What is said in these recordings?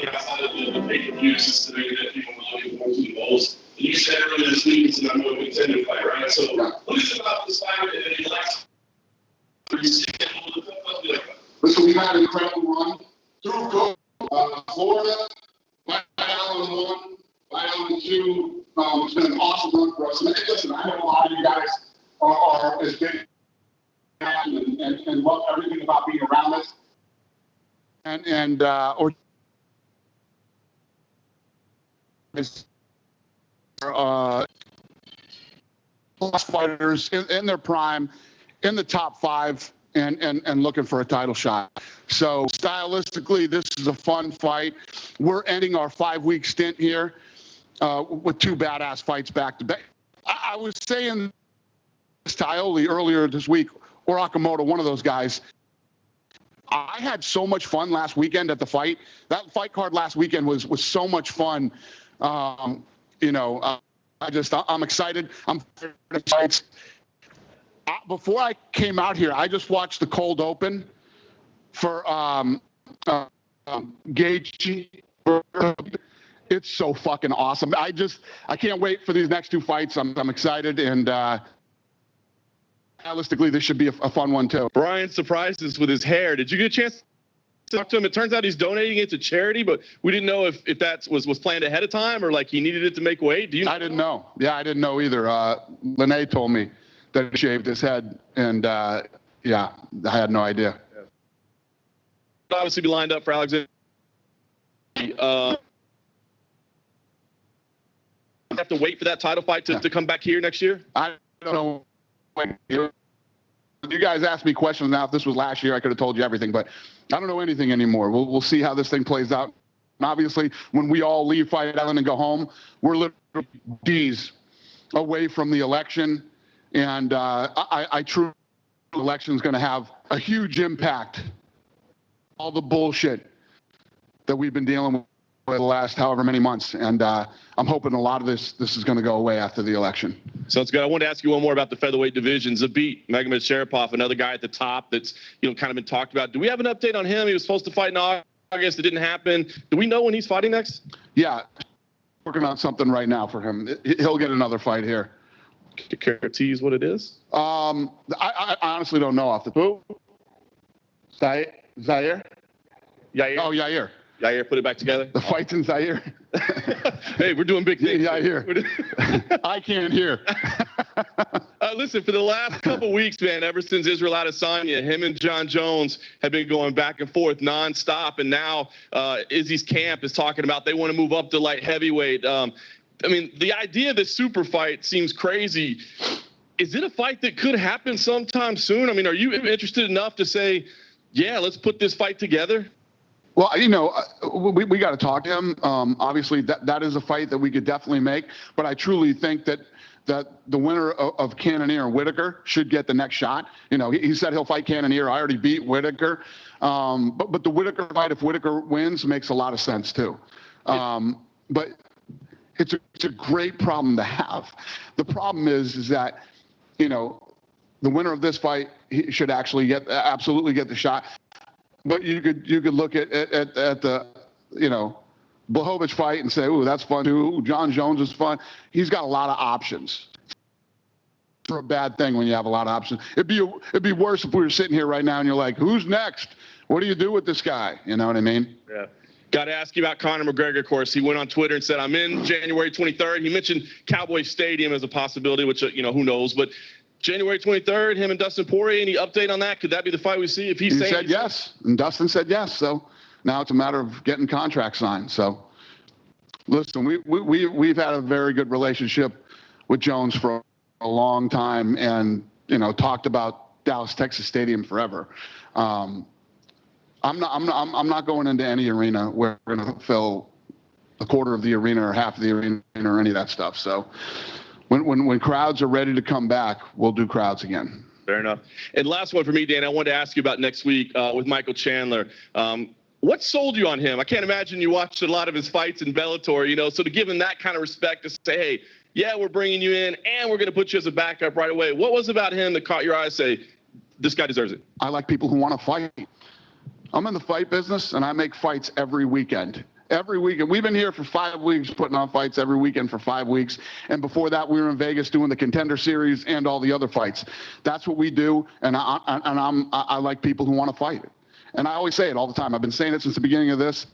outside of the pay-per-view system that people were looking forward to the most. You said earlier this week it's a more contender fight, right? So what is it about this fight that you like? Listen, we've had an incredible run through Florida, fight Island 1, fight Island 2. It's been an awesome run for us. And listen, I know a lot of you guys are as big and love everything about being around us. Fighters in their prime, in the top 5, and looking for a title shot. So stylistically, this is a fun fight. We're ending our 5-week stint here with 2 badass fights back to back. I was saying to Ioli earlier this week, or Akamoto, one of those guys. I had so much fun last weekend at the fight. That fight card last weekend was so much fun. I'm excited. I'm fights. Before I came out here, I just watched the cold open for Gaethje. It's so fucking awesome. I can't wait for these next 2 fights. I'm excited, and realistically, this should be a fun one too. Brian surprised us with his hair. Did you get a chance to talk to him? It turns out he's donating it to charity, but we didn't know if that was planned ahead of time or like he needed it to make weight. Do you know? I didn't know. Yeah, I didn't know either. Lene told me that he shaved his head, and yeah, I had no idea. Yeah. Obviously, be lined up for Alexander. Have to wait for that title fight to come back here next year? I don't know. You guys asked me questions now. If this was last year, I could have told you everything, but I don't know anything anymore. We'll see how this thing plays out. And obviously, when we all leave Fight Island and go home, we're literally days away from the election, and I truly the election is going to have a huge impact. All the bullshit that we've been dealing with for the last however many months, and I'm hoping a lot of this is going to go away after the election. Sounds good. I wanted to ask you one more about the featherweight division. Zabit Magomedsharipov, another guy at the top that's kind of been talked about. Do we have an update on him? He was supposed to fight in August. It didn't happen. Do we know when he's fighting next? Yeah, working on something right now for him. He'll get another fight here. Care to tease what it is? I honestly don't know off the who. Zaire? Yair? Oh, Yair. Yair, put it back together. The fight's in Zaire. Hey, we're doing big things. Yair. I can't hear. Listen, for the last couple weeks, man, ever since Israel Adesanya, him and John Jones have been going back and forth nonstop, and now Izzy's camp is talking about they want to move up to light heavyweight. I mean, the idea of this super fight seems crazy. Is it a fight that could happen sometime soon? I mean, are you interested enough to say, yeah, let's put this fight together? Well, we got to talk to him. Obviously, that is a fight that we could definitely make. But I truly think that the winner of Cannonier and Whitaker should get the next shot. He said he'll fight Cannonier. I already beat Whitaker. But the Whitaker fight, if Whitaker wins, makes a lot of sense too. But it's a great problem to have. The problem is that, the winner of this fight, he should actually absolutely get the shot. But you could look at the Blachowicz fight and say, "Ooh, that's fun too. Ooh, John Jones is fun." He's got a lot of options. For a bad thing when you have a lot of options. It'd be worse if we were sitting here right now and you're like, "Who's next? What do you do with this guy?" You know what I mean? Yeah. Got to ask you about Conor McGregor, of course. He went on Twitter and said, "I'm in January 23rd." He mentioned Cowboy Stadium as a possibility, which who knows, but. January 23rd, him and Dustin Poirier, any update on that? Could that be the fight we see? If he said yes, and Dustin said yes. So now it's a matter of getting contracts signed. So listen, we've had a very good relationship with Jones for a long time, and talked about Dallas, Texas Stadium forever. I'm not going into any arena where we're going to fill a quarter of the arena or half of the arena or any of that stuff. So. When crowds are ready to come back, we'll do crowds again. Fair enough. And last one for me, Dan, I wanted to ask you about next week with Michael Chandler. What sold you on him? I can't imagine you watched a lot of his fights in Bellator, so to give him that kind of respect to say, hey, yeah, we're bringing you in and we're going to put you as a backup right away. What was about him that caught your eye? Say, this guy deserves it. I like people who want to fight. I'm in the fight business, and I make fights every weekend. Every weekend. We've been here for 5 weeks, putting on fights every weekend for 5 weeks. And before that, we were in Vegas doing the Contender Series and all the other fights. That's what we do, and I like people who want to fight. And I always say it all the time. I've been saying it since the beginning of this,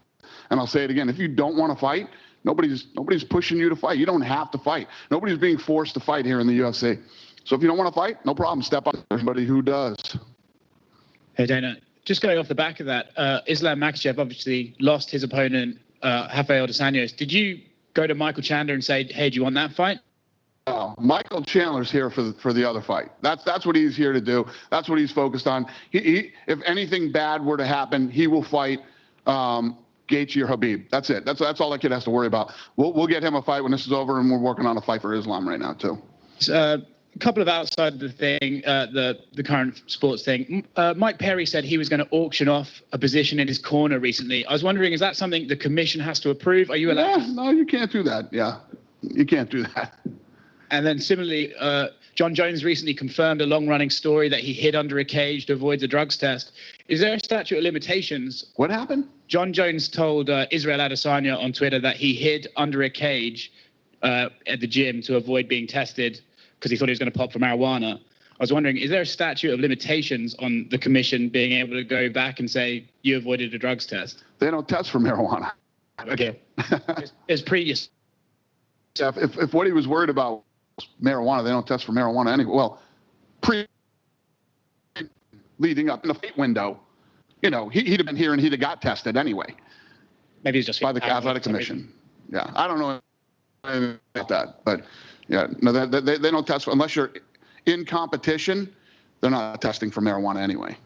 and I'll say it again. If you don't want to fight, nobody's pushing you to fight. You don't have to fight. Nobody's being forced to fight here in the UFC. So if you don't want to fight, no problem. Step up. Everybody who does. Hey, Dana. Just going off the back of that, Islam Makhachev obviously lost his opponent, Rafael dos Anjos. Did you go to Michael Chandler and say, hey, do you want that fight? Oh, Michael Chandler's here for the other fight. That's what he's here to do. That's what he's focused on. He if anything bad were to happen, he will fight Gaethje or Habib. That's it. That's all that kid has to worry about. We'll get him a fight when this is over, and we're working on a fight for Islam right now too. A couple of outside the thing, the current sports thing. Mike Perry said he was going to auction off a position in his corner recently. I was wondering, is that something the commission has to approve? Are you allowed? No, you can't do that. Yeah, you can't do that. And then similarly, John Jones recently confirmed a long-running story that he hid under a cage to avoid the drugs test. Is there a statute of limitations? What happened? John Jones told Israel Adesanya on Twitter that he hid under a cage at the gym to avoid being tested because he thought he was going to pop for marijuana. I was wondering, is there a statute of limitations on the commission being able to go back and say you avoided a drugs test? They don't test for marijuana. Okay. It's previous. If what he was worried about was marijuana, they don't test for marijuana anyway. Well, leading up in the fight window, he'd have been here and he'd have got tested anyway. Maybe it's just by the athletic commission. Yeah, I don't know anything about that, but yeah, no, they don't test unless you're in competition. They're not testing for marijuana anyway.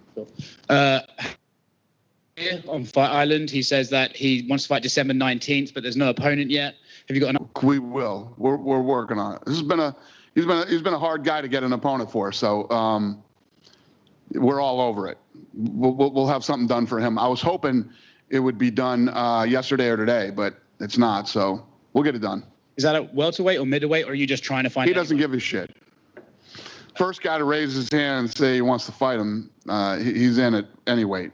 On Fight Island, he says that he wants to fight December 19th, but there's no opponent yet. Have you got an? We will. We're working on it. He's been a hard guy to get an opponent for. So we're all over it. We'll have something done for him. I was hoping it would be done yesterday or today, but it's not. So we'll get it done. Is that a welterweight or middleweight, or are you just trying to find? He doesn't give a shit. First guy to raise his hand and say he wants to fight him, he's in at any weight.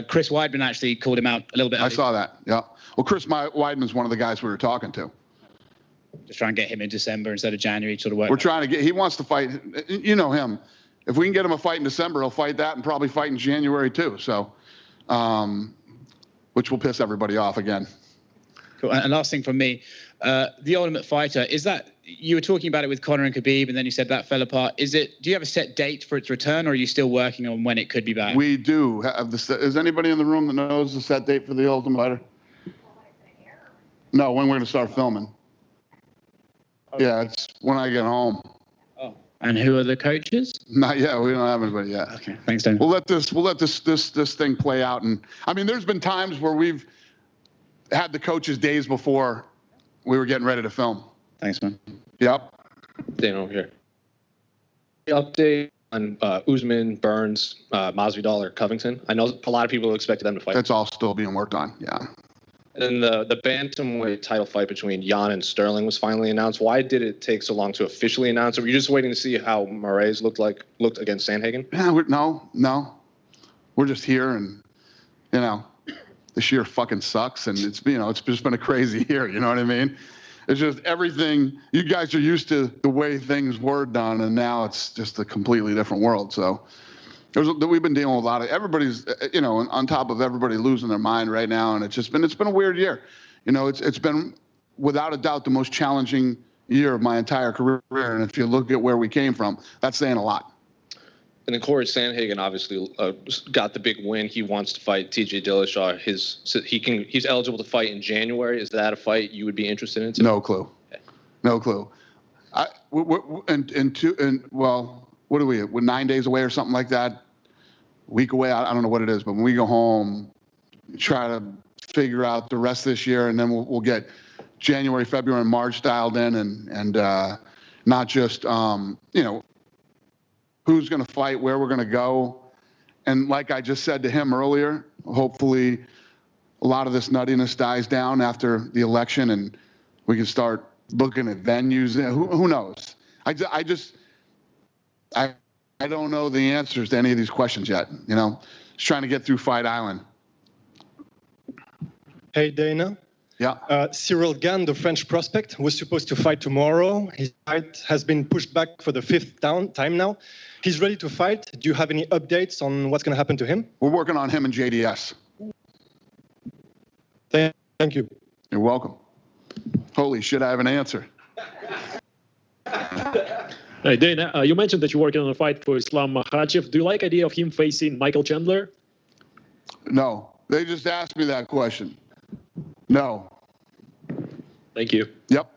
Chris Weidman actually called him out a little bit early. I saw that, yeah. Well, Chris Weidman's one of the guys we were talking to. Just try and get him in December instead of January, sort of work. We're trying to get, he wants to fight, you know him. If we can get him a fight in December, he'll fight that and probably fight in January too. So, which will piss everybody off again. Cool. And last thing from me, The Ultimate Fighter, is that, you were talking about it with Conor and Khabib, and then you said that fell apart. Do you have a set date for its return, or are you still working on when it could be back? We do have is anybody in the room that knows the set date for The Ultimate Fighter? No, when we're going to start filming. Okay. Yeah, it's when I get home. Oh, and who are the coaches? Not yet. We don't have anybody yet. Okay, thanks, Dan. We'll let this thing play out, and I mean, there's been times where we've had the coaches days before we were getting ready to film. Thanks, man. Yep. Dan over here. Update on Usman, Burns, Masvidal, or Covington. I know a lot of people expected them to fight. That's all still being worked on. Yeah. And then the bantamweight title fight between Jan and Sterling was finally announced. Why did it take so long to officially announce it? Were you just waiting to see how Moraes looked against Sandhagen? Yeah, no. We're just here, and this year fucking sucks, and it's just been a crazy year. You know what I mean? It's just everything. You guys are used to the way things were done, and now it's just a completely different world. So we've been dealing with a lot of everybody's, on top of everybody losing their mind right now, and it's been a weird year. It's been without a doubt the most challenging year of my entire career, and if you look at where we came from, that's saying a lot. And then Corey Sandhagen obviously got the big win. He wants to fight TJ Dillashaw. He's eligible to fight in January. Is that a fight you would be interested in? No clue. Okay. No clue. What are we? We're 9 days away or something like that. A week away. I don't know what it is, but when we go home, try to figure out the rest of this year, and then we'll get January, February, and March dialed in, and not just who's going to fight, where we're going to go. And like I just said to him earlier, hopefully a lot of this nuttiness dies down after the election and we can start looking at venues. Who knows? I don't know the answers to any of these questions yet. Just trying to get through Fight Island. Hey, Dana. Yeah. Cyril Gane, the French prospect, was supposed to fight tomorrow. His fight has been pushed back for the fifth time now. He's ready to fight. Do you have any updates on what's going to happen to him? We're working on him and JDS. Thank you. You're welcome. Holy shit, I have an answer. Hey, Dana, you mentioned that you're working on a fight for Islam Makhachev. Do you like the idea of him facing Michael Chandler? No. They just asked me that question. No. Thank you. Yep.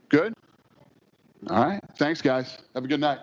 Good? All right. Thanks, guys. Have a good night.